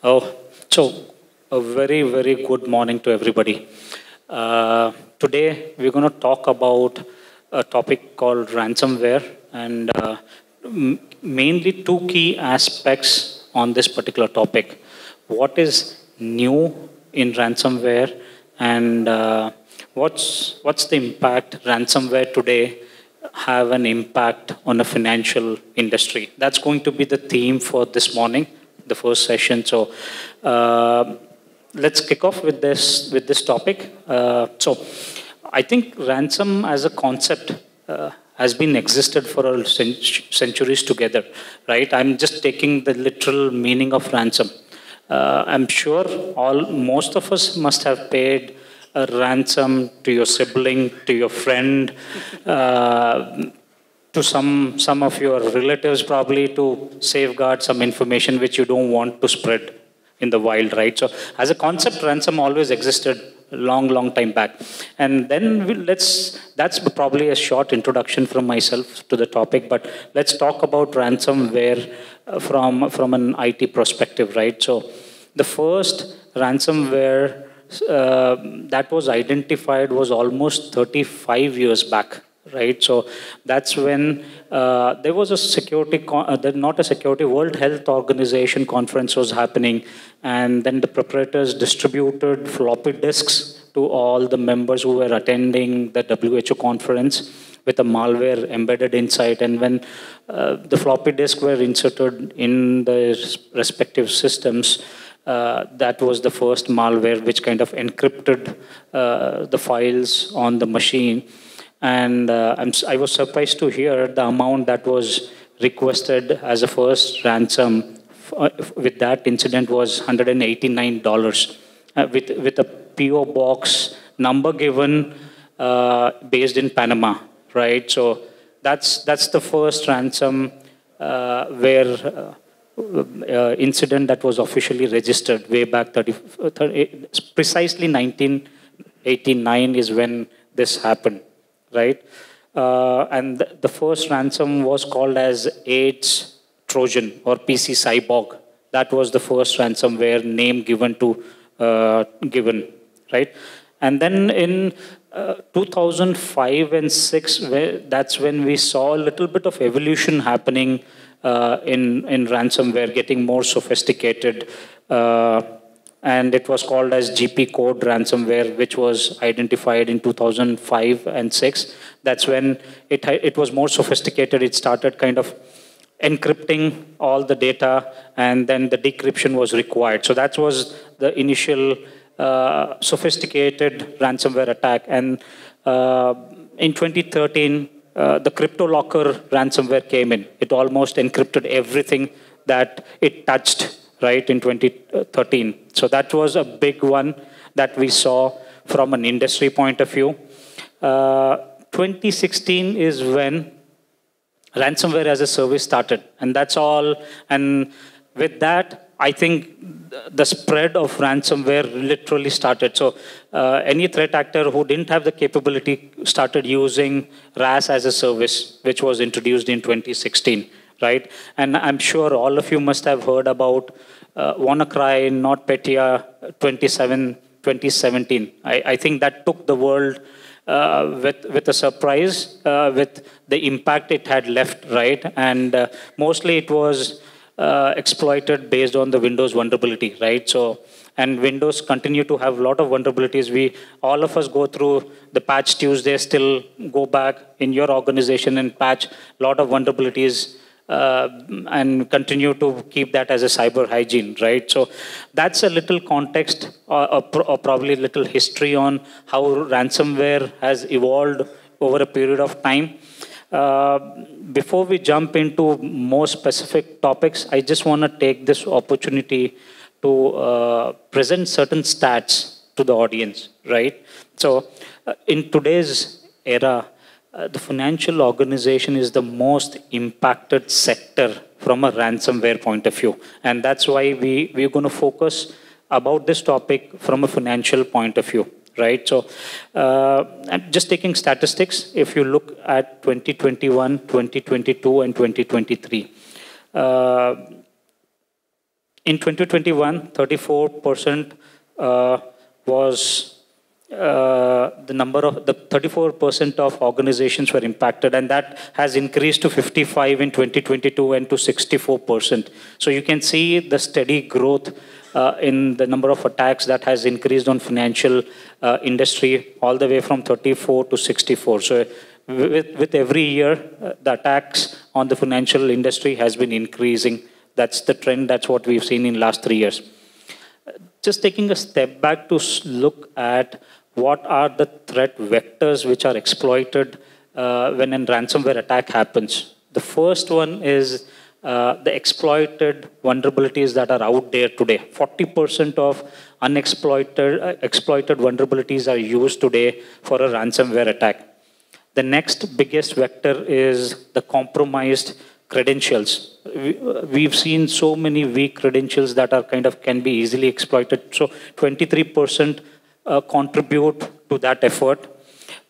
Oh, so a very, very good morning to everybody. Today, we're going to talk about a topic called ransomware and mainly two key aspects on this particular topic. What is new in ransomware and what's the impact ransomware today have an impact on a financial industry? That's going to be the theme for this morning, the first session. So let's kick off with this topic. So I think ransom as a concept has been existed for centuries together, right? I'm just taking the literal meaning of ransom. I'm sure most of us must have paid a ransom to your sibling, to your friend, to some of your relatives, probably to safeguard some information which you don't want to spread in the wild, right? So, as a concept, ransom always existed a long time back. And then that's probably a short introduction from myself to the topic, but let's talk about ransomware from an IT perspective, right? So, the first ransomware that was identified was almost 35 years back, right? So that's when there was a not a security, World Health Organization conference was happening, and then the preparators distributed floppy disks to all the members who were attending the WHO conference with a malware embedded inside. And when the floppy disk were inserted in the respective systems, that was the first malware which kind of encrypted the files on the machine. And I was surprised to hear the amount that was requested as a first ransom with that incident was $189 with a PO box number given based in Panama, right? So that's the first ransom where incident that was officially registered way back precisely 1989 is when this happened, right? And the first ransom was called as AIDS Trojan or PC Cyborg. That was the first ransomware name given, right? And then in 2005 and 6, that's when we saw a little bit of evolution happening in ransomware, getting more sophisticated. And it was called as GP code ransomware, which was identified in 2005 and 6. That's when it was more sophisticated. It started kind of encrypting all the data, and then the decryption was required. So that was the initial sophisticated ransomware attack. And in 2013, the CryptoLocker ransomware came in. It almost encrypted everything that it touched, right, in 2013. So that was a big one that we saw from an industry point of view. 2016 is when ransomware as a service started, and that's all. And with that, I think the spread of ransomware literally started. So any threat actor who didn't have the capability started using RAS as a service, which was introduced in 2016, right? And I'm sure all of you must have heard about WannaCry, NotPetya 2017. I think that took the world with a surprise, with the impact it had left, right? And mostly it was exploited based on the Windows vulnerability, right? So, and Windows continue to have a lot of vulnerabilities. All of us go through the Patch Tuesday, still go back in your organization and patch a lot of vulnerabilities and continue to keep that as a cyber hygiene, right? So that's a little context or probably a little history on how ransomware has evolved over a period of time. Before we jump into more specific topics, I just want to take this opportunity to present certain stats to the audience, right? So in today's era, the financial organization is the most impacted sector from a ransomware point of view. And that's why we're going to focus about this topic from a financial point of view, right? So I'm just taking statistics. If you look at 2021, 2022, and 2023, In 2021, 34% was the number of the 34% of organizations were impacted, and that has increased to 55 in 2022 and to 64%. So you can see the steady growth in the number of attacks that has increased on financial industry all the way from 34 to 64. So with every year, the attacks on the financial industry has been increasing. That's the trend. That's what we've seen in last 3 years. Just taking a step back to look at what are the threat vectors which are exploited when a ransomware attack happens. The first one is the exploited vulnerabilities that are out there today. 40% of exploited vulnerabilities are used today for a ransomware attack. The next biggest vector is the compromised credentials. We've seen so many weak credentials that are can be easily exploited. So 23% contribute to that effort.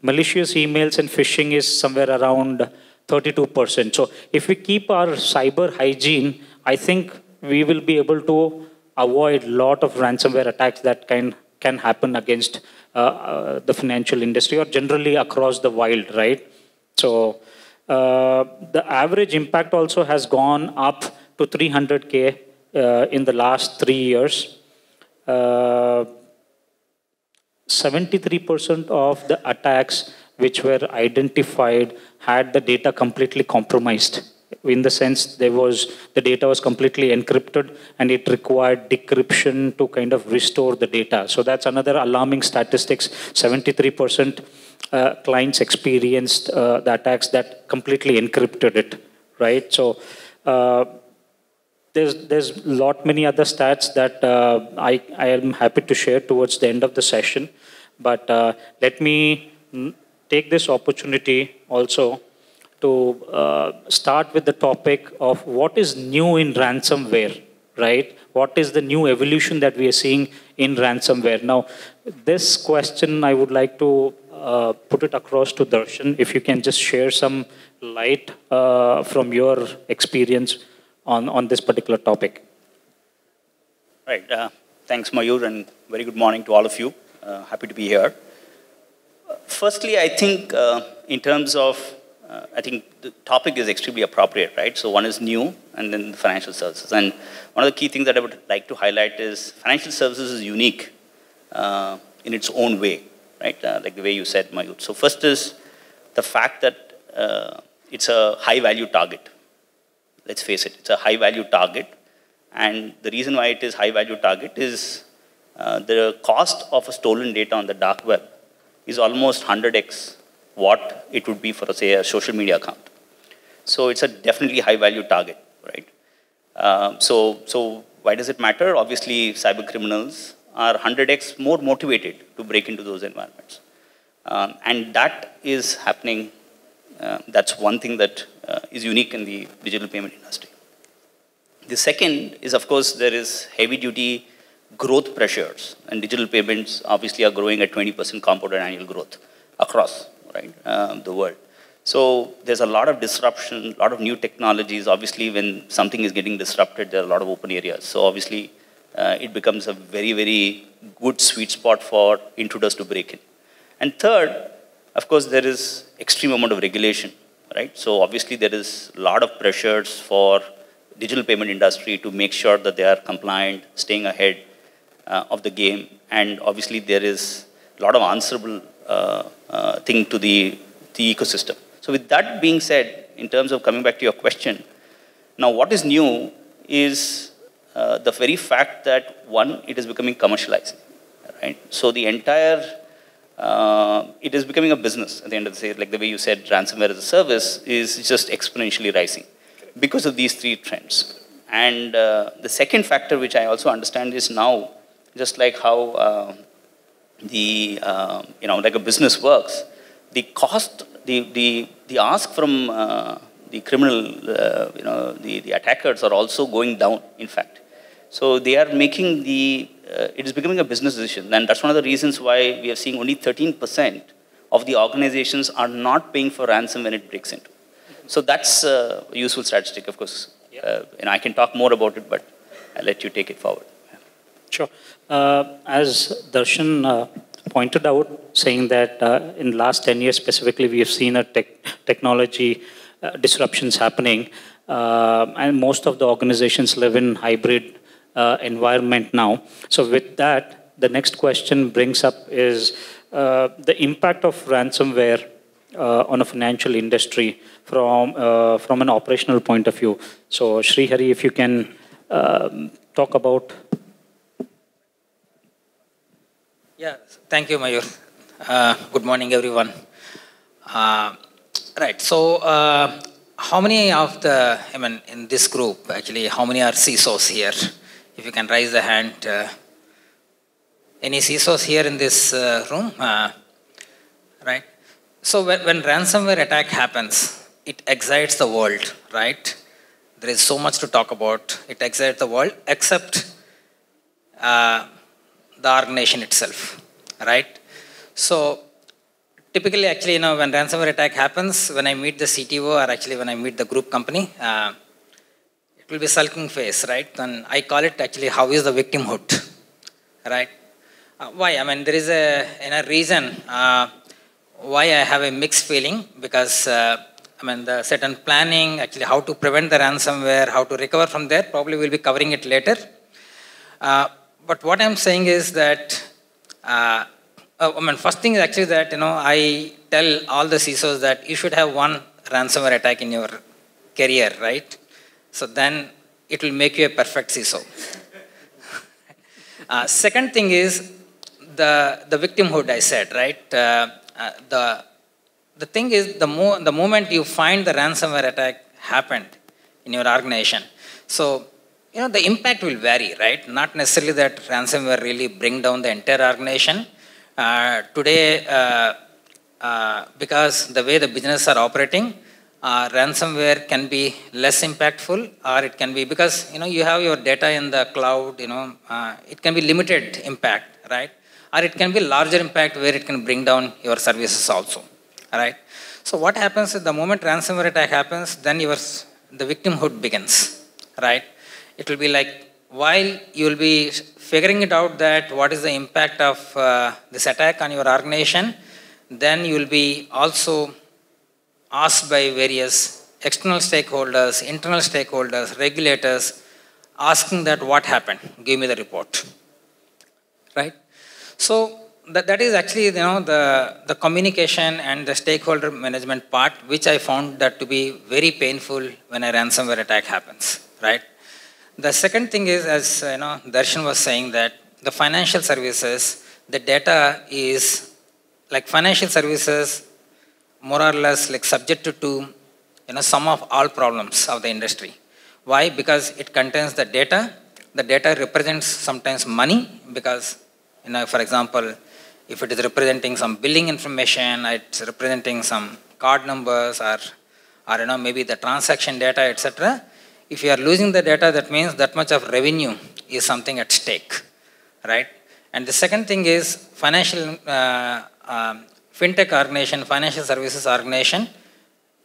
Malicious emails and phishing is somewhere around 32%. So if we keep our cyber hygiene, I think we will be able to avoid a lot of ransomware attacks that can happen against the financial industry or generally across the wild, right? So the average impact also has gone up to 300K in the last 3 years. 73% of the attacks which were identified had the data completely compromised. In the sense, the data was completely encrypted and it required decryption to restore the data. So that's another alarming statistics. 73% clients experienced the attacks that completely encrypted it, right? So there's many other stats that I am happy to share towards the end of the session. But let me take this opportunity also to start with the topic of what is new in ransomware, right? What is the new evolution that we are seeing in ransomware? Now, this question I would like to put it across to Darshan. If you can just share some light from your experience on this particular topic. Right. Thanks, Mayur, and very good morning to all of you. Happy to be here. Firstly, I think in terms of I think the topic is extremely appropriate, right? So one is new, and then the financial services. And one of the key things that I would like to highlight is financial services is unique in its own way, right? Like the way you said, Mayur. So first is the fact that it's a high-value target. Let's face it, it's a high-value target. And the reason why it is high-value target is the cost of a stolen data on the dark web is almost 100x what it would be for, say, a social media account. So it's a definitely high-value target, right? So why does it matter? Obviously, cyber criminals are 100x more motivated to break into those environments. And that is happening. That's one thing that is unique in the digital payment industry. The second is, of course, there is heavy-duty growth pressures. And digital payments obviously are growing at 20% compounded annual growth across the world. So there's a lot of disruption, a lot of new technologies. Obviously, when something is getting disrupted, there are a lot of open areas. So obviously, it becomes a very, very good sweet spot for intruders to break in. And third, of course, there is extreme amount of regulation, right? So obviously, there is a lot of pressures for digital payment industry to make sure that they are compliant, staying ahead of the game. And obviously, there is a lot of answerable thing to the ecosystem. So with that being said, in terms of coming back to your question, now what is new is the very fact that, one, it is becoming commercialized, right? So the entire, it is becoming a business at the end of the day. Like the way you said, ransomware as a service is just exponentially rising because of these three trends. And the second factor, which I also understand, is now, just like how like a business works, the cost, the ask from the criminal, the attackers are also going down, in fact. So they are making it is becoming a business decision. And that's one of the reasons why we are seeing only 13% of the organizations are not paying for ransom when it breaks into. So that's a useful statistic, of course. I can talk more about it, but I'll let you take it forward. Sure. As Darshan pointed out, saying that in the last 10 years specifically, we have seen a technology disruptions happening, and most of the organizations live in hybrid environment now. So with that, the next question brings up is the impact of ransomware on a financial industry from an operational point of view. So Srihari, if you can talk about. Yeah, thank you, Mayur. Good morning, everyone. Right, so how many of the, in this group, actually, how many are CISOs here? If you can raise the hand. Any CISOs here in this room? Right? So when ransomware attack happens, it excites the world, right? There is so much to talk about. It excites the world, except the organization itself, right? So typically, actually, when ransomware attack happens, when I meet the CTO or actually when I meet the group company, it will be sulking face, right? And I call it actually, how is the victimhood, right? Why? There is a reason why I have a mixed feeling, because the certain planning, actually how to prevent the ransomware, how to recover from there, probably we'll be covering it later. But what I'm saying is that, first thing is actually that, I tell all the CISOs that you should have one ransomware attack in your career, right? So then it will make you a perfect CISO. Second thing is the victimhood, I said, right? The thing is, the moment you find the ransomware attack happened in your organization, so the impact will vary, right? Not necessarily that ransomware really bring down the entire organization. Today, because the way the business are operating, ransomware can be less impactful, or it can be because you have your data in the cloud. It can be limited impact, right? Or it can be larger impact where it can bring down your services also, right? So what happens is the moment ransomware attack happens, then the victimhood begins, right? It will be like, while you will be figuring it out that what is the impact of this attack on your organization, then you will be also asked by various external stakeholders, internal stakeholders, regulators, asking that what happened, give me the report, right? So that is actually the communication and the stakeholder management part, which I found that to be very painful when a ransomware attack happens, right? The second thing is, as Darshan was saying, that the financial services, the data is like financial services, more or less like subjected to sum of all problems of the industry. Why? Because it contains the data. The data represents sometimes money, because for example, if it is representing some billing information, it's representing some card numbers, or maybe the transaction data, etc. If you are losing the data, that means that much of revenue is something at stake, right? And the second thing is financial fintech organization, financial services organization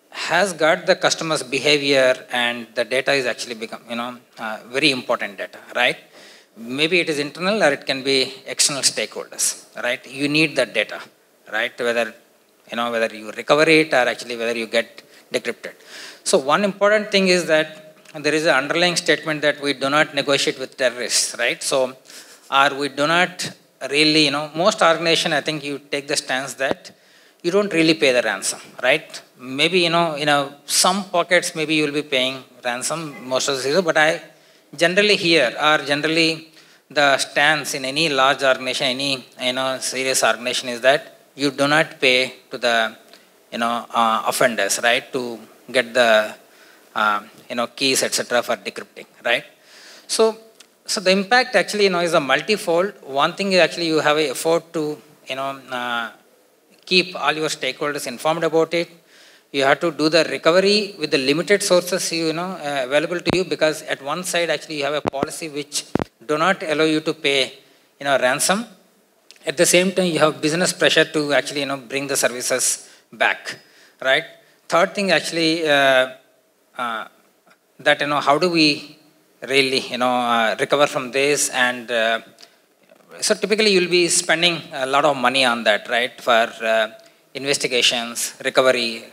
has got the customer's behavior, and the data is actually become very important data, right? Maybe it is internal or it can be external stakeholders, right? You need that data, right? Whether you recover it or actually whether you get decrypted. So one important thing is that there is an underlying statement that we do not negotiate with terrorists, right? So, or we do not really, most organizations, I think you take the stance that you don't really pay the ransom, right? Maybe, some pockets, maybe you will be paying ransom most of the season, but I generally hear, or generally the stance in any large organization, any serious organization is that you do not pay to the offenders, right, to get the keys, etc. for decrypting, right? So the impact actually is a multifold. One thing is actually you have an effort to keep all your stakeholders informed about it. You have to do the recovery with the limited sources available to you, because at one side actually you have a policy which do not allow you to pay ransom. At the same time, you have business pressure to actually bring the services back, right? Third thing actually that how do we really, recover from this. And so typically you'll be spending a lot of money on that, right? For investigations, recovery,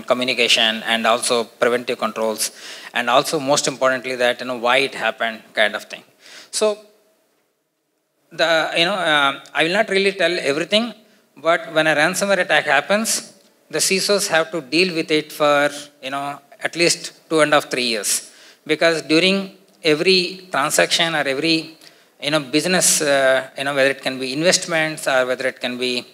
communication, and also preventive controls, and also most importantly that, why it happened kind of thing. So I will not really tell everything, but when a ransomware attack happens, the CISOs have to deal with it for, at least 2.5, 3 years. Because during every transaction or every, business, whether it can be investments or whether it can be,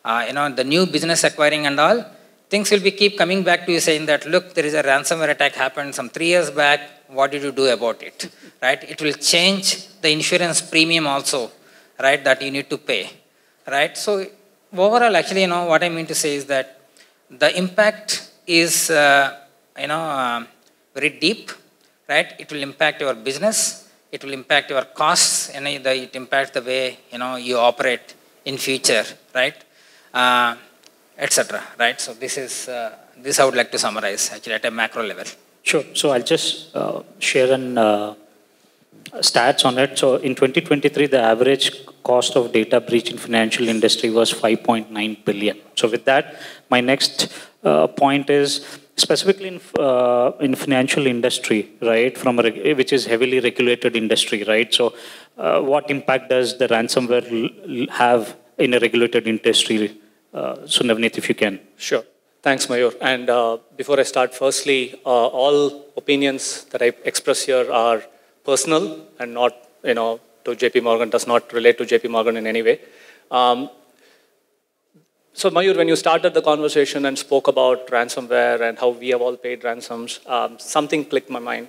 the new business acquiring and all, things will be keep coming back to you saying that, look, there is a ransomware attack happened some 3 years back, what did you do about it, right? It will change the insurance premium also, right, that you need to pay, right? So overall, actually, what I mean to say is that the impact is, very deep, right? It will impact your business, it will impact your costs, and it impacts the way, you operate in future, right? Etc. Right? So this I would like to summarize actually at a macro level. Sure. So I'll just share an stats on it. So in 2023, the average cost of data breach in financial industry was 5.9 billion. So with that, my next point is specifically in financial industry, right? Which is heavily regulated industry, right? So what impact does the ransomware have in a regulated industry? So Navneet, if you can. Sure. Thanks, Mayur. And before I start, firstly, all opinions that I express here are personal and not, to JP Morgan, does not relate to JP Morgan in any way. So Mayur, when you started the conversation and spoke about ransomware and how we have all paid ransoms, something clicked my mind.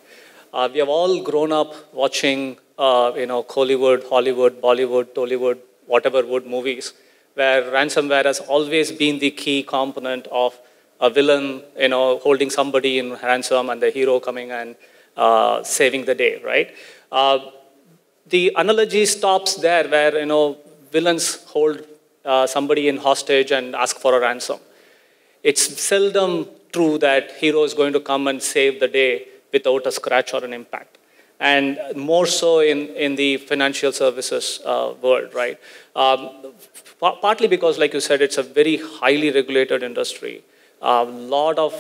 We have all grown up watching, Kollywood, Hollywood, Bollywood, Tollywood, whatever wood movies, where ransomware has always been the key component of a villain, holding somebody in ransom and the hero coming and saving the day, right? The analogy stops there where, villains hold somebody in hostage and ask for a ransom. It's seldom true that hero is going to come and save the day without a scratch or an impact. And more so in the financial services world, right? Partly because, like you said, it's a very highly regulated industry. A lot of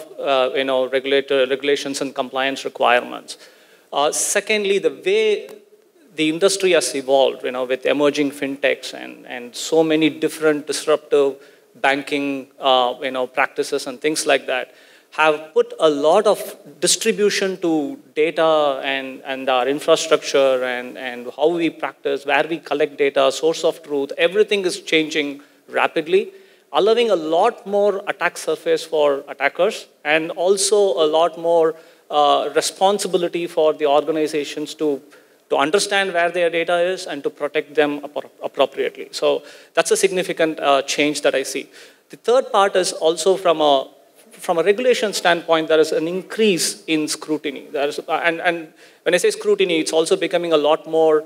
regulations and compliance requirements. Secondly, the way the industry has evolved, with emerging fintechs and so many different disruptive banking, practices and things like that, have put a lot of distribution to data and our infrastructure and how we practice, where we collect data, source of truth. Everything is changing rapidly, allowing a lot more attack surface for attackers and also a lot more responsibility for the organizations to understand where their data is and to protect them appropriately. So that's a significant change that I see. The third part is also from a regulation standpoint, there is an increase in scrutiny. And when I say scrutiny, it's also becoming a lot more,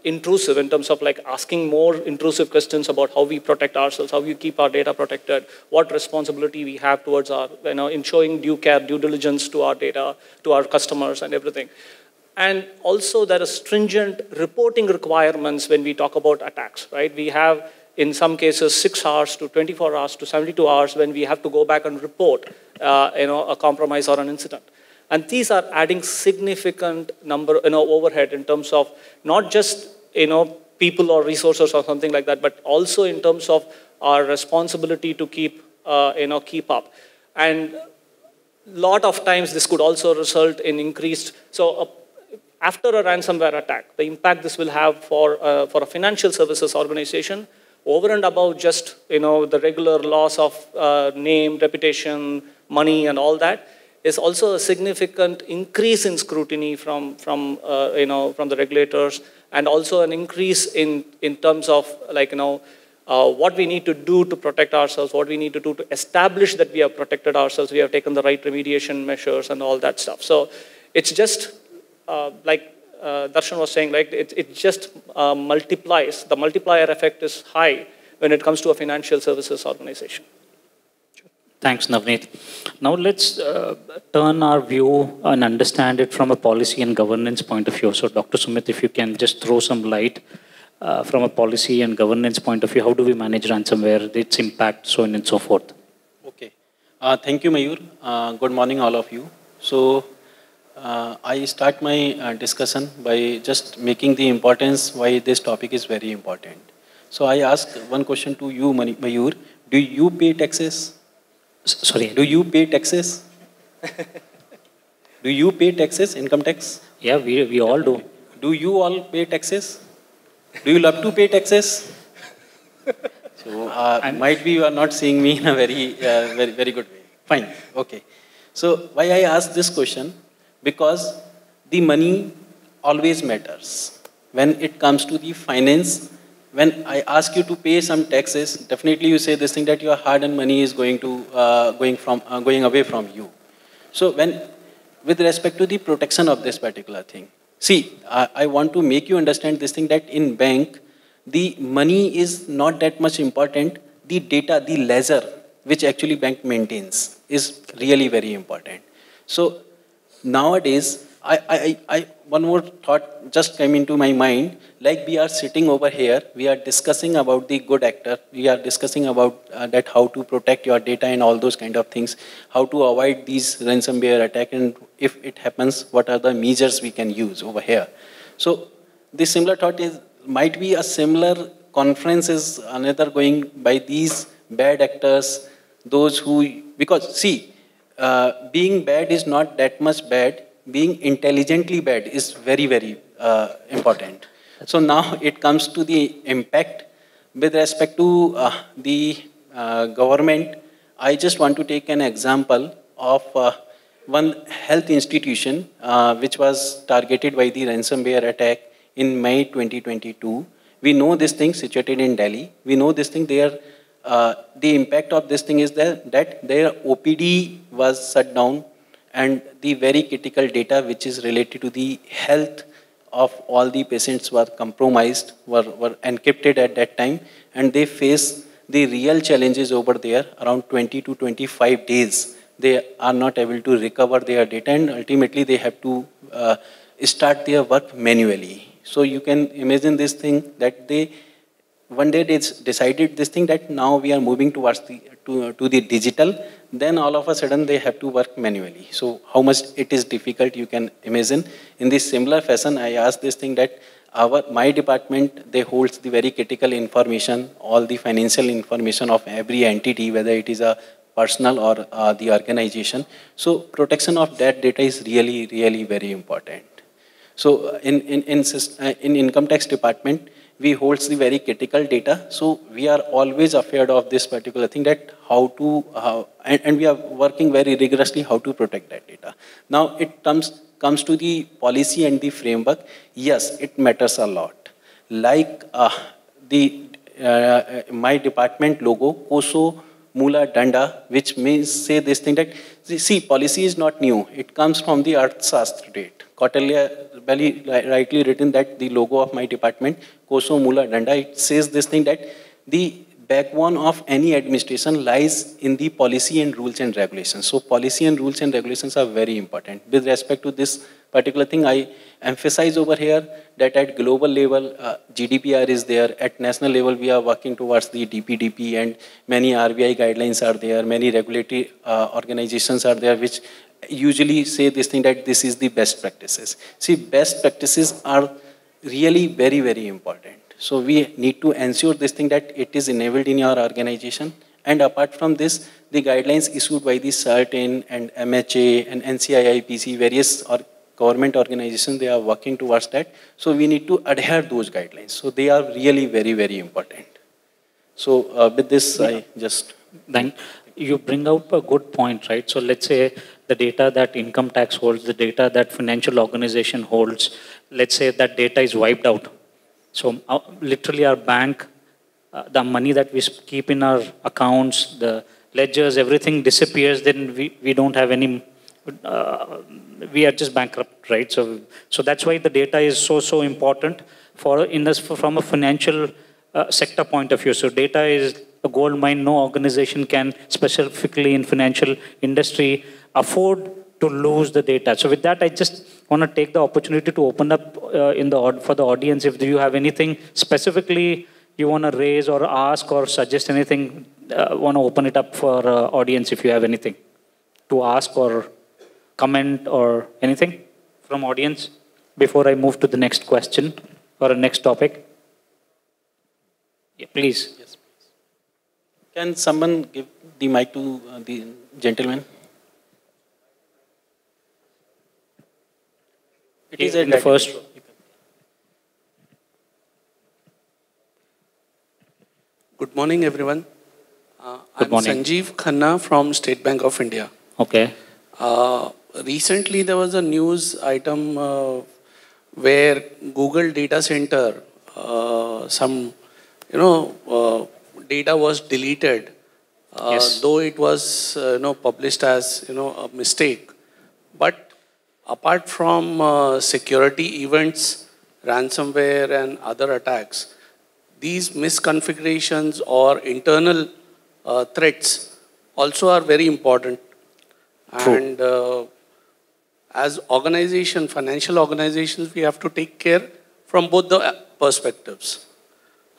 intrusive in terms of like asking more intrusive questions about how we protect ourselves, how we keep our data protected, what responsibility we have towards our, in showing due care, due diligence to our data, to our customers and everything. And also there are stringent reporting requirements when we talk about attacks, right? We have, in some cases, 6 hours to 24 hours to 72 hours when we have to go back and report, a compromise or an incident. And these are adding significant number, overhead in terms of not just, people or resources or something like that, but also in terms of our responsibility to keep up. And a lot of times this could also result in increased, after a ransomware attack, the impact this will have for a financial services organization, over and above just the regular loss of name, reputation, money, and all that, is also a significant increase in scrutiny from the regulators, and also an increase in terms of what we need to do to protect ourselves, what we need to do to establish that we have protected ourselves, we have taken the right remediation measures and all that stuff. So it's just like Darshan was saying, it just multiplies. The multiplier effect is high when it comes to a financial services organization. Thanks, Navneet. Now let's turn our view and understand it from a policy and governance point of view. So, Dr. Sumit, if you can just throw some light from a policy and governance point of view, how do we manage ransomware, its impact, so on and so forth? Okay. Thank you, Mayur. Good morning, all of you. So, I start my discussion by just making the importance why this topic is very important. So, I ask one question to you, Mayur. Do you pay taxes? Sorry. Do you pay taxes? Do you pay taxes, income tax? Yeah, we all do. Do you all pay taxes? Do you love to pay taxes? So, might be you are not seeing me in a very good way. Fine, okay. So, why I ask this question? Because the money always matters. When it comes to the finance, when I ask you to pay some taxes, definitely you say this thing that your hard-earned money is going away from you. So, with respect to the protection of this particular thing, see, I want to make you understand this thing that in bank, the money is not that much important. The data, the ledger, which actually bank maintains, is really very important. So nowadays, one more thought just came into my mind. Like we are sitting over here, we are discussing about the good actor. We are discussing about that how to protect your data and all those kind of things, how to avoid these ransomware attack, and if it happens, what are the measures we can use over here. So the similar thought might be a similar conference is another going by these bad actors, those who, because see, being bad is not that much bad. Being intelligently bad is very important. So now it comes to the impact with respect to the government. I just want to take an example of one health institution which was targeted by the ransomware attack in May 2022. We know this thing situated in Delhi. We know this thing there. The impact of this thing is that their OPD was shut down, and the very critical data which is related to the health of all the patients were compromised, were encrypted at that time, and they face the real challenges over there. Around 20 to 25 days, they are not able to recover their data, and ultimately they have to start their work manually. So you can imagine this thing that one day they decided this thing that now we are moving towards to the digital, then all of a sudden they have to work manually. So how much it is difficult, you can imagine. In this similar fashion, I asked this thing that my department, they holds the very critical information, all the financial information of every entity, whether it is a personal or the organization. So protection of that data is really very important. So in income tax department, we holds the very critical data. So we are always afraid of this particular thing that and we are working very rigorously how to protect that data. Now it comes to the policy and the framework. Yes, it matters a lot. Like my department logo, Koso Mula Danda, which means say this thing that, see, policy is not new. It comes from the Arthashastra date. Kautilya very rightly written that the logo of my department, Koso Mula Danda, it says this thing that the backbone of any administration lies in the policy and rules and regulations. So policy and rules and regulations are very important. With respect to this particular thing, I emphasize over here that at global level, GDPR is there. At national level, we are working towards the DPDP, and many RBI guidelines are there. Many regulatory organizations are there which usually say this thing that this is the best practices. See, best practices are really very important. So we need to ensure this thing that it is enabled in your organization. And apart from this, the guidelines issued by the CERT and MHA and NCIIPC, various government organizations, they are working towards that. So we need to adhere those guidelines. So they are really very important. So with this, I just... Then you bring up a good point, right? So let's say the data that income tax holds, the data that financial organization holds, let's say that data is wiped out. So literally our bank, the money that we keep in our accounts, the ledgers, everything disappears, then we don't have any, we are just bankrupt, right? So that's why the data is so important from a financial sector point of view. So data is a gold mine. No organization can, specifically in financial industry, afford to lose the data. So with that, I just want to take the opportunity to open up for the audience. If you have anything specifically you want to raise or ask or suggest anything, want to open it up for audience if you have anything to ask or comment or anything from audience before I move to the next question or the next topic. Yeah, please. Yes, please. Can someone give the mic to the gentleman? It is in the first. Good morning, everyone. Good I'm morning. Sanjeev Khanna from State Bank of India. Okay. Recently, there was a news item where Google data center, some, data was deleted, Yes. though it was, published as, a mistake. But apart from security events, ransomware and other attacks, these misconfigurations or internal threats also are very important. True. And as financial organizations, we have to take care from both the perspectives.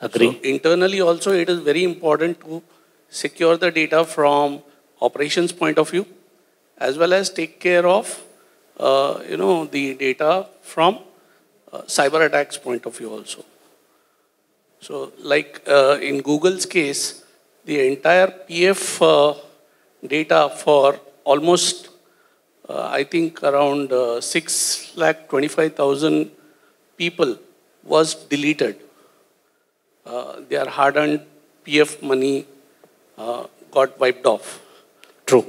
Agree. So internally also, it is very important to secure the data from operations point of view, as well as take care of, the data from cyber attacks point of view also. So like in Google's case, the entire PF data for almost, I think around 6,25,000 people was deleted. Their hard-earned PF money got wiped off. True.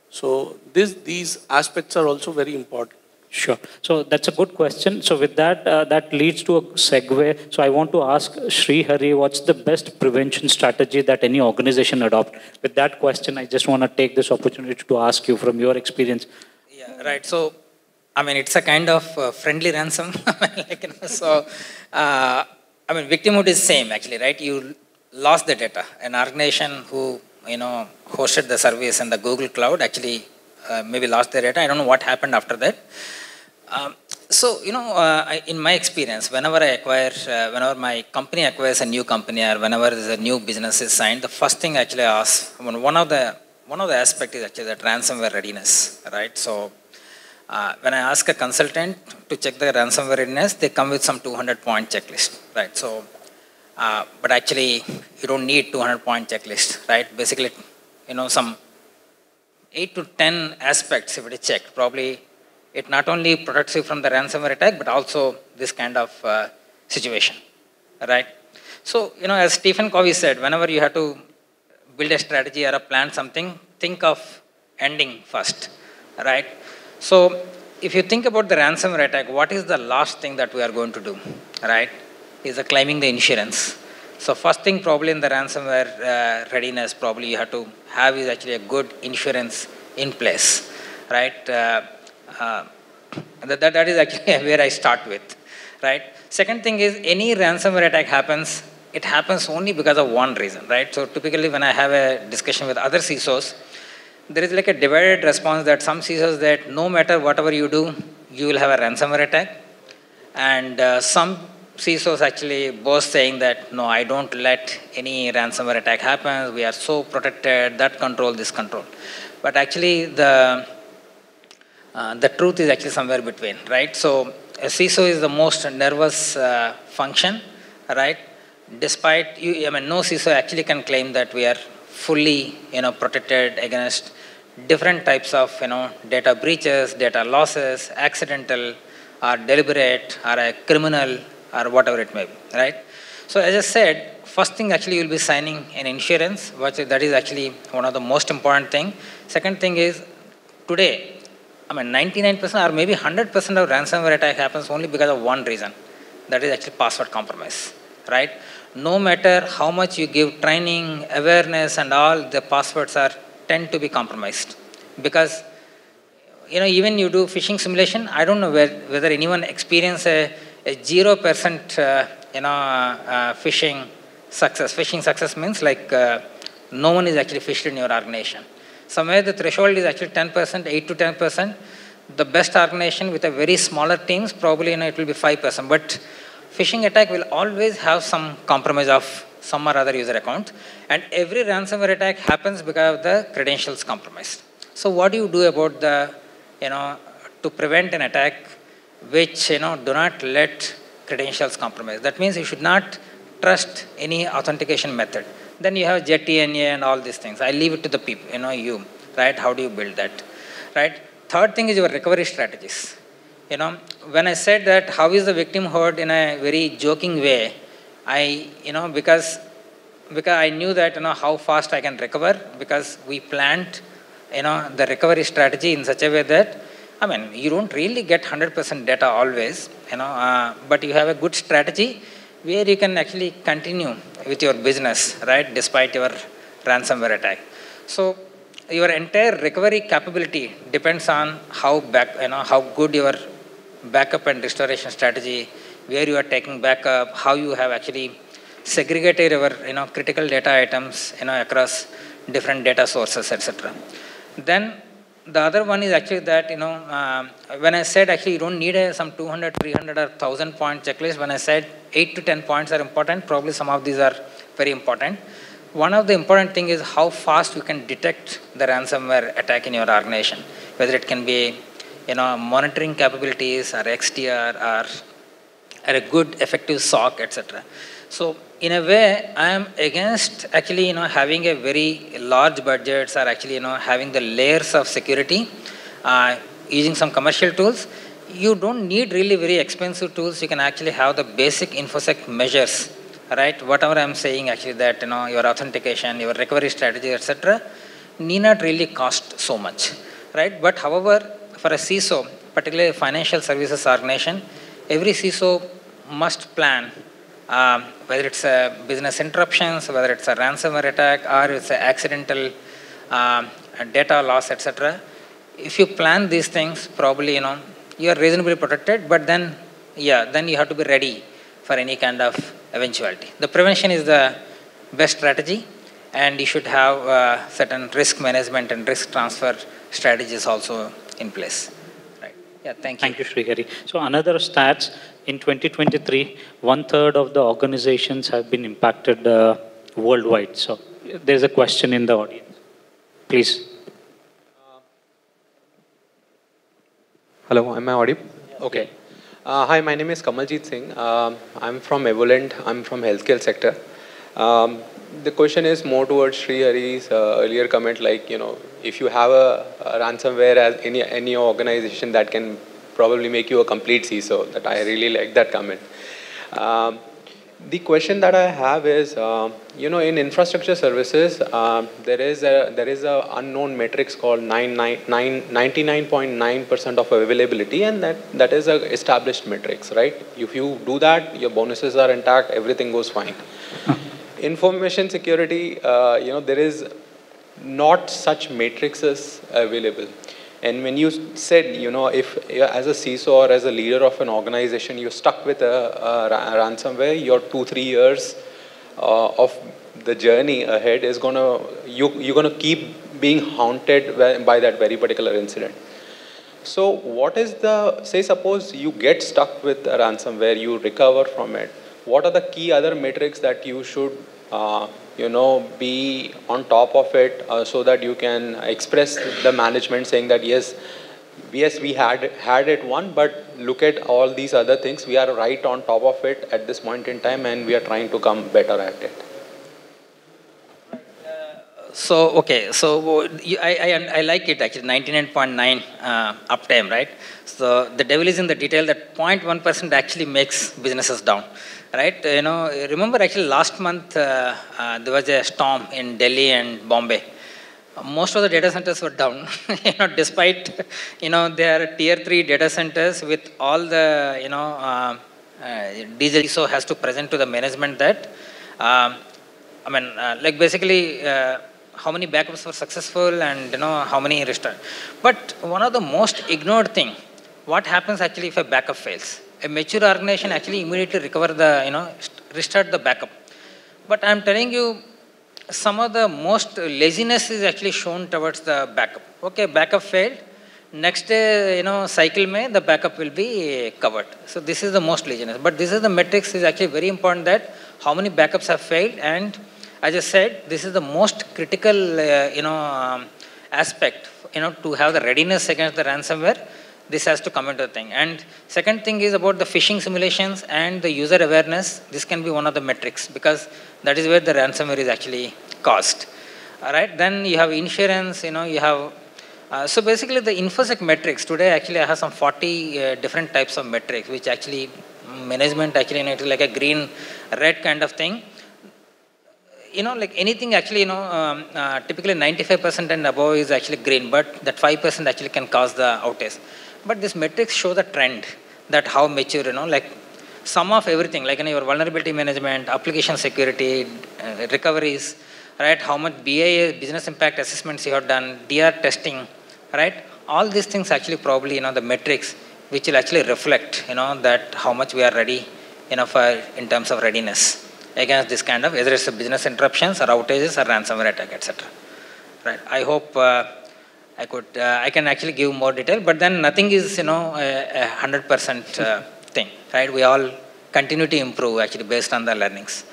So these aspects are also very important. Sure. So that's a good question. So with that, that leads to a segue. So I want to ask Sri Hari, what's the best prevention strategy that any organization adopt? With that question, I just want to take this opportunity to ask you from your experience. Yeah, right. So, I mean, it's a kind of friendly ransom. Victimhood is same actually, right? You lost the data. An organization who, hosted the service in the Google Cloud actually maybe lost their data. I don't know what happened after that. In my experience, whenever my company acquires a new company or whenever there's a new business is signed, the first thing actually I ask, one of the aspects is actually that ransomware readiness, right? So when I ask a consultant to check the ransomware readiness, they come with some 200-point checklist, right? So, but actually you don't need 200-point checklist, right? Basically, some 8 to 10 aspects if it is checked. Probably it not only protects you from the ransomware attack, but also this kind of situation, right? So, as Stephen Covey said, whenever you have to build a strategy or plan something, think of ending first, right? So, if you think about the ransomware attack, what is the last thing that we are going to do, right? Is claiming the insurance. So first thing probably in the ransomware readiness probably you have to have is actually a good insurance in place, right? That is actually where I start with, right? Second thing is any ransomware attack happens, it happens only because of one reason, right? So typically when I have a discussion with other CISOs, there is like a divided response that some CISOs that no matter whatever you do, you will have a ransomware attack. And some CISOs actually both saying that, no, I don't let any ransomware attack happen. We are so protected, that control, this control. But actually the truth is actually somewhere between, right? So a CISO is the most nervous function, right? Despite, no CISO actually can claim that we are fully, protected against different types of, data breaches, data losses, accidental or deliberate or a criminal or whatever it may be, right? So as I said, first thing actually you'll be signing an insurance, that is actually one of the most important thing. Second thing is today, 99% or maybe 100% of ransomware attack happens only because of one reason. That is actually password compromise, right? No matter how much you give training, awareness and all, the passwords tend to be compromised. Because, even you do phishing simulation, I don't know whether anyone experience a 0% phishing success. Phishing success means like no one is actually phished in your organization. Somewhere the threshold is actually 10%, 8 to 10%. The best organization with a very smaller teams, probably it will be 5%. But phishing attack will always have some compromise of some or other user account. And every ransomware attack happens because of the credentials compromised. So what do you do about the, to prevent an attack which, do not let credentials compromise? That means you should not trust any authentication method. Then you have JTNA and all these things. I leave it to the people, you, right? How do you build that, right? Third thing is your recovery strategies. When I said that, how is the victim hurt in a very joking way, because I knew that, how fast I can recover, because we planned, the recovery strategy in such a way that, you don't really get 100% data always, but you have a good strategy where you can actually continue with your business, right, despite your ransomware attack. So your entire recovery capability depends on how good your backup and restoration strategy, where you are taking backup, how you have actually segregated your critical data items across different data sources, etc. Then the other one is actually that when I said actually you don't need some 200, 300 or 1,000 point checklist, when I said 8 to 10 points are important, probably some of these are very important. One of the important thing is how fast you can detect the ransomware attack in your organization, whether it can be monitoring capabilities or XDR or a good effective SOC, etc. So in a way, I am against actually having a very large budgets or actually having the layers of security using some commercial tools. You don't need really very expensive tools. You can actually have the basic InfoSec measures, right? Whatever I'm saying actually that your authentication, your recovery strategy, etc. need not really cost so much, right? But however, for a CISO, particularly a financial services organization, every CISO must plan whether it's a business interruptions, whether it's a ransomware attack, or it's an accidental data loss, etc. If you plan these things, probably you are reasonably protected. But then, then you have to be ready for any kind of eventuality. The prevention is the best strategy, and you should have certain risk management and risk transfer strategies also in place. Right? Yeah. Thank you. Thank you, Srihari. So another stats. In 2023, 1/3 of the organizations have been impacted worldwide. So there's a question in the audience. Please. Hello, am I audible? Okay. Hi, my name is Kamaljeet Singh. I'm from Evolent. I'm from healthcare sector. The question is more towards Srihari's earlier comment, like, if you have a ransomware as any organization, that can probably make you a complete CISO. That I really like that comment. The question that I have is, in infrastructure services, there is a unknown metrics called 99.9% of availability, and that is a established metrics, right? If you do that, your bonuses are intact, everything goes fine. Information security, there is not such matrices available. And when you said, if as a CISO or as a leader of an organization, you're stuck with a ransomware, your 2-3 years of the journey ahead is you're gonna keep being haunted by that very particular incident. So what is say suppose you get stuck with a ransomware, you recover from it, what are the key other metrics that you should be on top of it so that you can express the management saying that yes, we had it one, but look at all these other things. We are right on top of it at this point in time, and we are trying to come better at it. So, okay, so I like it actually, 99.9 uptime, right? So the devil is in the detail. That 0.1% actually makes businesses down. Right, remember actually last month there was a storm in Delhi and Bombay. Most of the data centers were down, despite, they are tier 3 data centers with all the, diesel. So has to present to the management that, basically, how many backups were successful and, how many restart. But one of the most ignored thing, what happens actually if a backup fails? A mature organization actually immediately recover restart the backup. But I'm telling you, some of the most laziness is actually shown towards the backup. Okay, backup failed. Next, cycle may the backup will be covered. So this is the most laziness. But this is the metrics is actually very important, that how many backups have failed. And as I said, this is the most critical, aspect, to have the readiness against the ransomware. This has to come into the thing. And second thing is about the phishing simulations and the user awareness. This can be one of the metrics, because that is where the ransomware is actually caused. All right. Then you have insurance. You have. So basically, the InfoSec metrics today, actually, I have some 40 different types of metrics, which actually management actually, it's like a green, red kind of thing. Like anything actually, typically 95% and above is actually green, but that 5% actually can cause the outage. But these metrics show the trend, that how mature, like sum of everything, like your vulnerability management, application security, recoveries, right? How much BIA, business impact assessments you have done, DR testing, right? All these things actually probably, the metrics which will actually reflect, that how much we are ready, in terms of readiness against this kind of, whether it's business interruptions or outages or ransomware attack, etc. Right? I hope I can actually give more detail, but then nothing is, a 100% thing, right? We all continue to improve actually based on the learnings.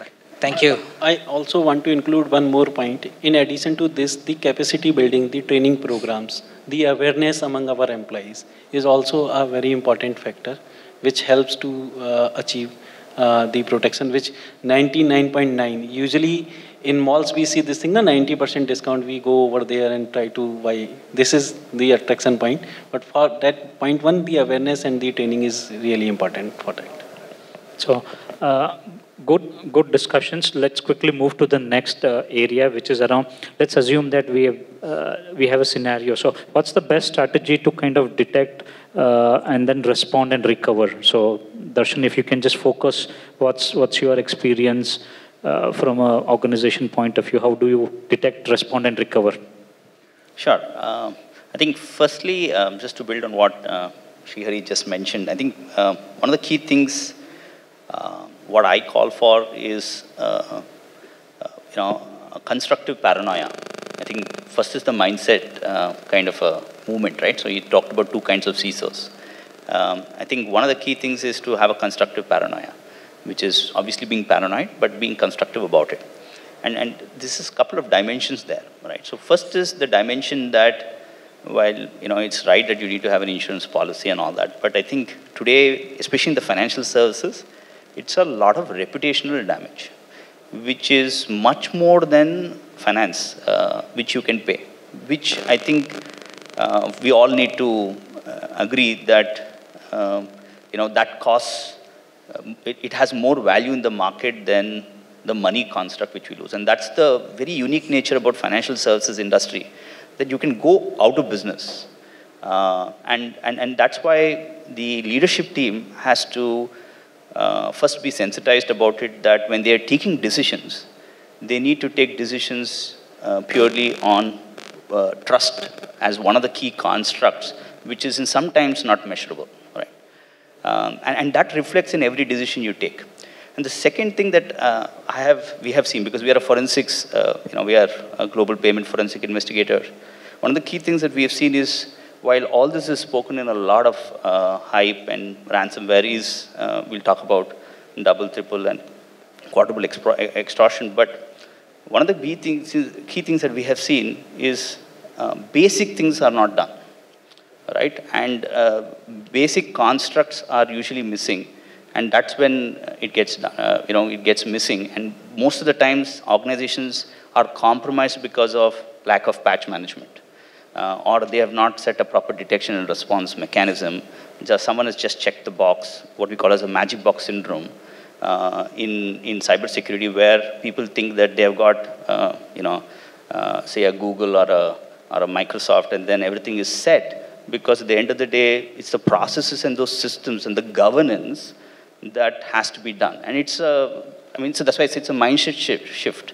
Right. Thank you. I also want to include one more point. In addition to this, the capacity building, the training programs, the awareness among our employees is also a very important factor, which helps to achieve the protection, which 99.9. Usually in malls we see this thing, the 90% discount, we go over there and try to buy. This is the attraction point. But for that point one, the awareness and the training is really important for that. So good discussions. Let's quickly move to the next area, which is around, let's assume that we have a scenario. So what's the best strategy to kind of detect and then respond and recover? So Darshan, if you can just focus, what's your experience from an organization point of view? How do you detect, respond, and recover? Sure. I think firstly, just to build on what Srihari just mentioned, I think one of the key things, what I call for is, a constructive paranoia. I think first is the mindset kind of a movement, right? So you talked about two kinds of CISOs. I think one of the key things is to have a constructive paranoia, which is obviously being paranoid, but being constructive about it. And this is a couple of dimensions there, right? So first is the dimension that, while, it's right that you need to have an insurance policy and all that, but I think today, especially in the financial services, it's a lot of reputational damage, which is much more than finance, which you can pay, which I think we all need to agree that, that costs, it has more value in the market than the money construct which we lose. And that's the very unique nature about financial services industry, that you can go out of business. And that's why the leadership team has to first be sensitized about it, that when they are taking decisions, they need to take decisions purely on trust as one of the key constructs, which is in sometimes not measurable, right? And that reflects in every decision you take. And the second thing that we have seen, because we are a forensics, we are a global payment forensic investigator. One of the key things that we have seen is, while all this is spoken in a lot of hype and ransomware is, we'll talk about double, triple, and quadruple extortion, but one of the key things that we have seen is basic things are not done, right? And basic constructs are usually missing, and that's when it gets it gets missing. And most of the times, organizations are compromised because of lack of patch management, or they have not set a proper detection and response mechanism. Someone has just checked the box, what we call as a magic box syndrome, in cybersecurity, where people think that they have got, say a Google or a Microsoft, and then everything is set. Because at the end of the day, it's the processes and those systems and the governance that has to be done. And so that's why it's a mindset shift,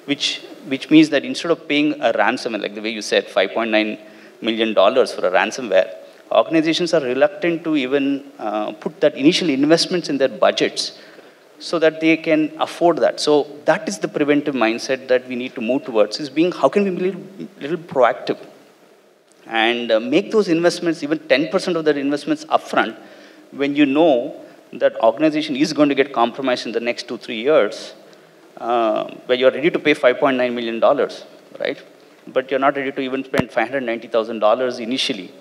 which means that instead of paying a ransom, like the way you said, $5.9 million for a ransomware, organizations are reluctant to even put that initial investments in their budgets so that they can afford that. So that is the preventive mindset that we need to move towards, is being, how can we be a little proactive and make those investments, even 10% of their investments upfront, when you know that organization is going to get compromised in the next 2-3 years, where you're ready to pay $5.9 million, right? But you're not ready to even spend $590,000 initially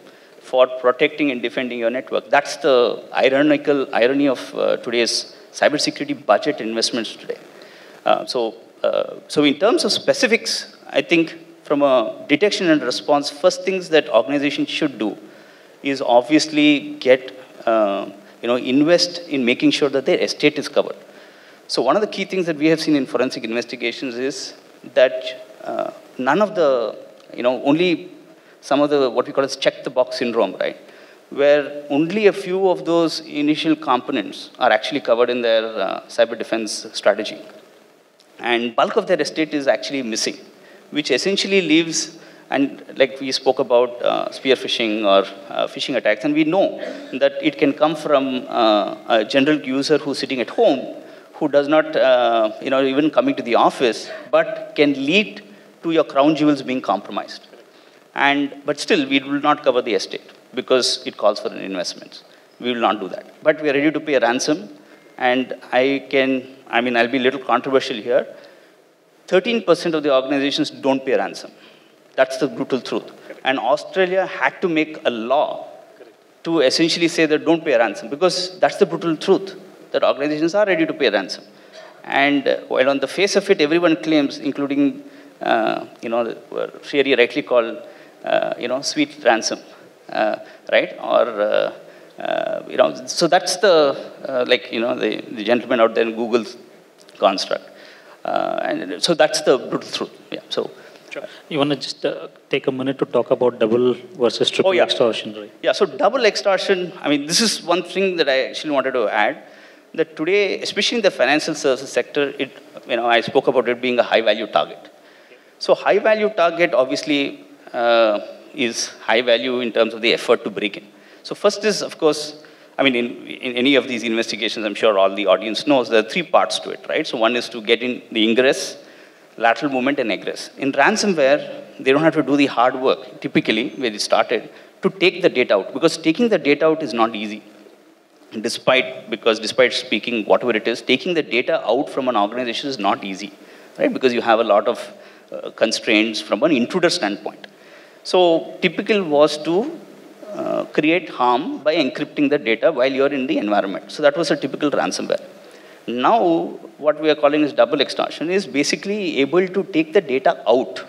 for protecting and defending your network. That's the irony of today's cybersecurity budget investments today. So in terms of specifics, I think from a detection and response, first things that organizations should do is obviously invest in making sure that their estate is covered. So one of the key things that we have seen in forensic investigations is that none of the, only some of the, what we call as check the box syndrome, right? Where only a few of those initial components are actually covered in their cyber defense strategy. And bulk of their estate is actually missing, which essentially leaves, and like we spoke about spear phishing or phishing attacks, and we know that it can come from a general user who's sitting at home, who does not, even coming to the office, but can lead to your crown jewels being compromised. But still, we will not cover the estate because it calls for an investment. We will not do that. But we are ready to pay a ransom, and I'll be a little controversial here. 13% of the organizations don't pay a ransom. That's the brutal truth. And Australia had to make a law to essentially say that don't pay a ransom, because that's the brutal truth, that organizations are ready to pay a ransom. And while on the face of it, everyone claims, including, Sherry rightly called, sweet ransom, right? Or, so that's the gentleman out there in Google's construct. And so that's the brutal truth. Yeah. So. Sure. You want to just take a minute to talk about double versus triple extortion, right? Yeah, so double extortion, this is one thing that I actually wanted to add, that today, especially in the financial services sector, I spoke about it being a high-value target. So high-value target, obviously, is high value in terms of the effort to break in. So first is, of course, in any of these investigations, I'm sure all the audience knows, there are 3 parts to it, right? So one is to get in the ingress, lateral movement, and egress. In ransomware, they don't have to do the hard work, typically, where they started, to take the data out. Because taking the data out is not easy. Despite speaking whatever it is, taking the data out from an organization is not easy, right? Because you have a lot of constraints from an intruder standpoint. So typical was to create harm by encrypting the data while you're in the environment. So that was a typical ransomware. Now, what we are calling as double extortion is basically able to take the data out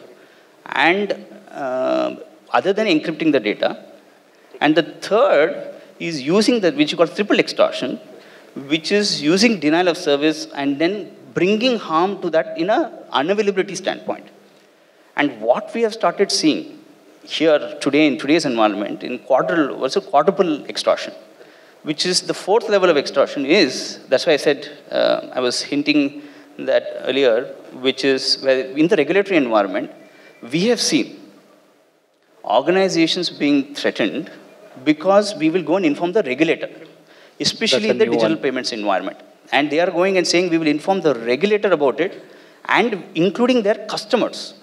and other than encrypting the data. And the third is using which you call triple extortion, which is using denial of service and then bringing harm to that in an unavailability standpoint. And what we have started seeing here today in today's environment in quadruple extortion, which is the 4th level of extortion is, that's why I said, I was hinting that earlier, which is where in the regulatory environment, we have seen organizations being threatened because we will go and inform the regulator, especially in the digital payments environment. And they are going and saying we will inform the regulator about it, and including their customers,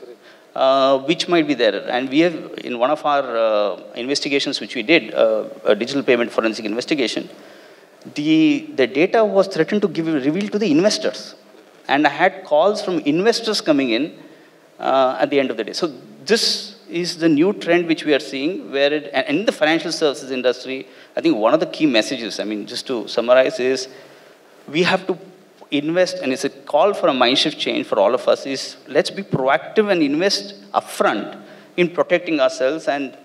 which might be there. And we have, in one of our investigations which we did, a digital payment forensic investigation, the data was threatened to reveal to the investors. And I had calls from investors coming in at the end of the day. So this is the new trend which we are seeing, where and in the financial services industry, I think one of the key messages, just to summarize, is we have to invest, and it's a call for a mind shift change for all of us, is let's be proactive and invest upfront in protecting ourselves, and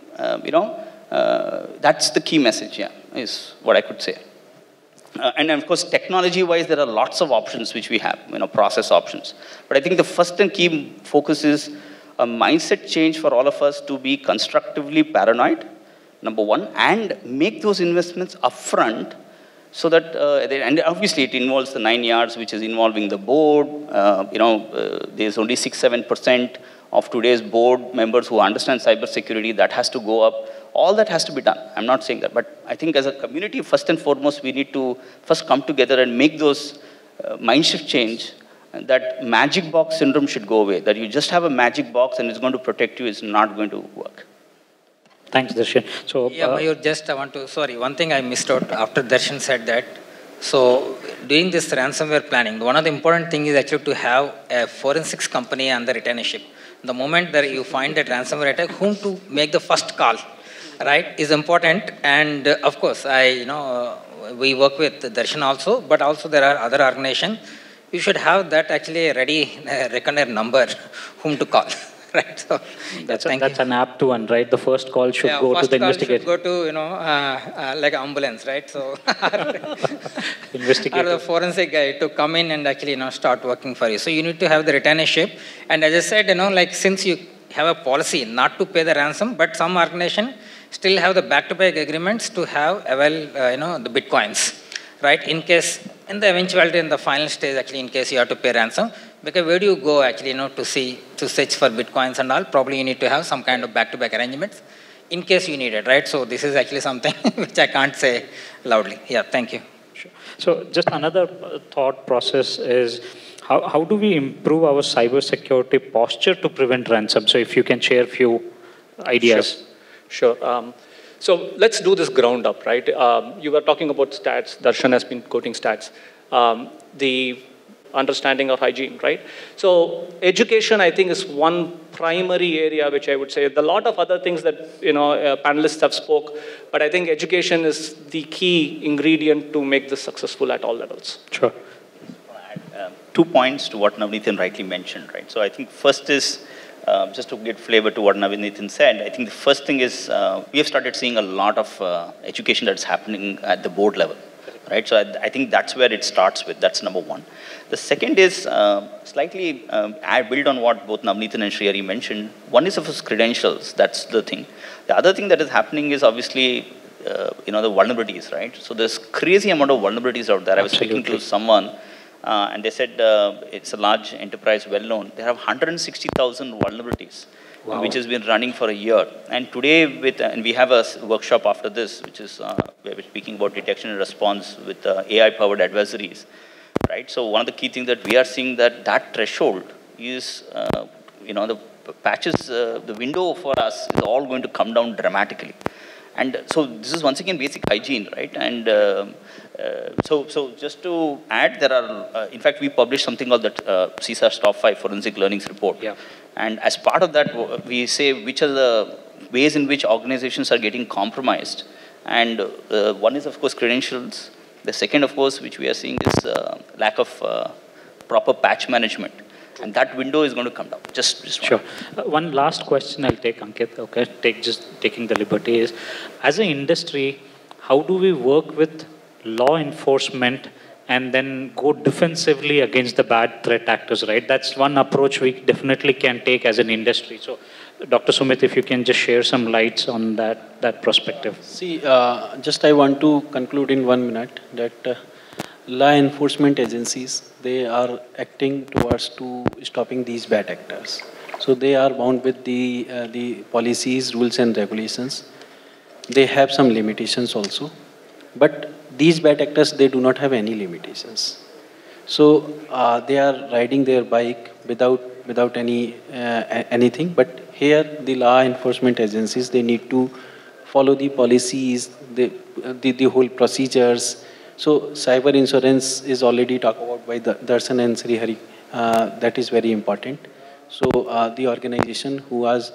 that's the key message, is what I could say. And of course, technology-wise, there are lots of options which we have, process options. But I think the first and key focus is a mindset change for all of us to be constructively paranoid, number one, and make those investments upfront so that, and obviously it involves the 9 yards, which is involving the board. There's only 6-7% of today's board members who understand cybersecurity. That has to go up. All that has to be done. I'm not saying that. But I think as a community, first and foremost, we need to first come together and make those mind shift change, that magic box syndrome should go away. That you just have a magic box and it's going to protect you is not going to work. Thanks, Darshan. So, Yeah, Mayur, just I want to, sorry, one thing I missed out after Darshan said that. So, doing this ransomware planning, one of the important things is actually to have a forensics company and the retainership. The moment that you find that ransomware attack, whom to make the first call, right, is important. And of course, we work with Darshan also, but also there are other organizations. You should have that actually a ready reckoner number, whom to call. Right. So that's an apt one, right? The first call should go to the investigator. Should go to like ambulance, right? So investigator or the forensic guy to come in and actually start working for you. So you need to have the retainership. And as I said, like since you have a policy not to pay the ransom, but some organization still have the back-to-back agreements to have the bitcoins, right? In case in the eventuality in the final stage, actually in case you have to pay ransom. Because where do you go actually, to search for bitcoins and all? Probably you need to have some kind of back-to-back arrangements in case you need it, right? So this is actually something which I can't say loudly. Yeah, thank you. Sure. So just another thought process is how do we improve our cybersecurity posture to prevent ransom? So if you can share a few ideas. Sure. So let's do this ground up, right? You were talking about stats. Darshan has been quoting stats. The understanding of hygiene, right? So education, I think, is one primary area which I would say. There are a lot of other things that panelists have spoke, but I think education is the key ingredient to make this successful at all levels. Sure. 2 points to what Navneethan rightly mentioned, right? So I think first is, just to get flavor to what Navneethan said, I think the first thing is we have started seeing a lot of education that's happening at the board level. Right, so I think that's where it starts with. That's number one. The second is slightly, I build on what both Navneethan and Srihari mentioned. One is of his credentials. That's the thing. The other thing that is happening is obviously, the vulnerabilities, right? So there's crazy amount of vulnerabilities out there. I was speaking to someone, and they said it's a large enterprise, well known. They have 160,000 vulnerabilities. Wow. Which has been running for a year. And today, and we have a workshop after this, which is we're speaking about detection and response with AI-powered adversaries, right? So one of the key things that we are seeing that threshold is, the patches, the window for us is all going to come down dramatically. And so this is once again basic hygiene, right? And so just to add, there are, in fact, we published something called the CSAR's Top 5 Forensic Learnings Report. Yeah. And as part of that, we say which are the ways in which organizations are getting compromised. And one is, of course, credentials. The second, of course, which we are seeing is lack of proper patch management. And that window is going to come down. Just sure. One last question I'll take, Ankit. Okay, taking the liberty is, as an industry, how do we work with law enforcement and then go defensively against the bad threat actors, right? That's one approach we definitely can take as an industry. So, Dr. Sumit, if you can just share some lights on that perspective. See, just I want to conclude in 1 minute that law enforcement agencies, they are acting towards to stopping these bad actors. So they are bound with the policies, rules and regulations. They have some limitations also. But these bad actors, they do not have any limitations. So they are riding their bike without any anything. But here, the law enforcement agencies, they need to follow the policies, the whole procedures. So cyber insurance is already talked about by Darshan and Srihari. That is very important. So the organization who was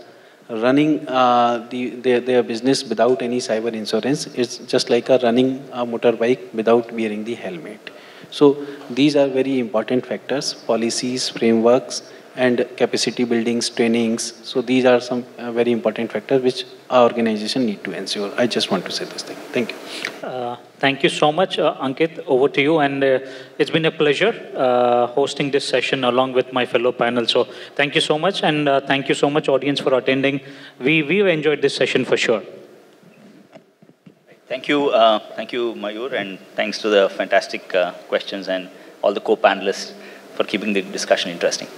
running their business without any cyber insurance is just like running a motorbike without wearing the helmet. So these are very important factors: policies, frameworks, and capacity buildings, trainings. So these are some very important factors which our organization need to ensure. I just want to say this thing. Thank you. Thank you so much, Ankit. Over to you. And it's been a pleasure hosting this session along with my fellow panel. So thank you so much. And thank you so much, audience, for attending. We enjoyed this session for sure. Thank you, Mayur, and thanks to the fantastic questions and all the co-panelists for keeping the discussion interesting.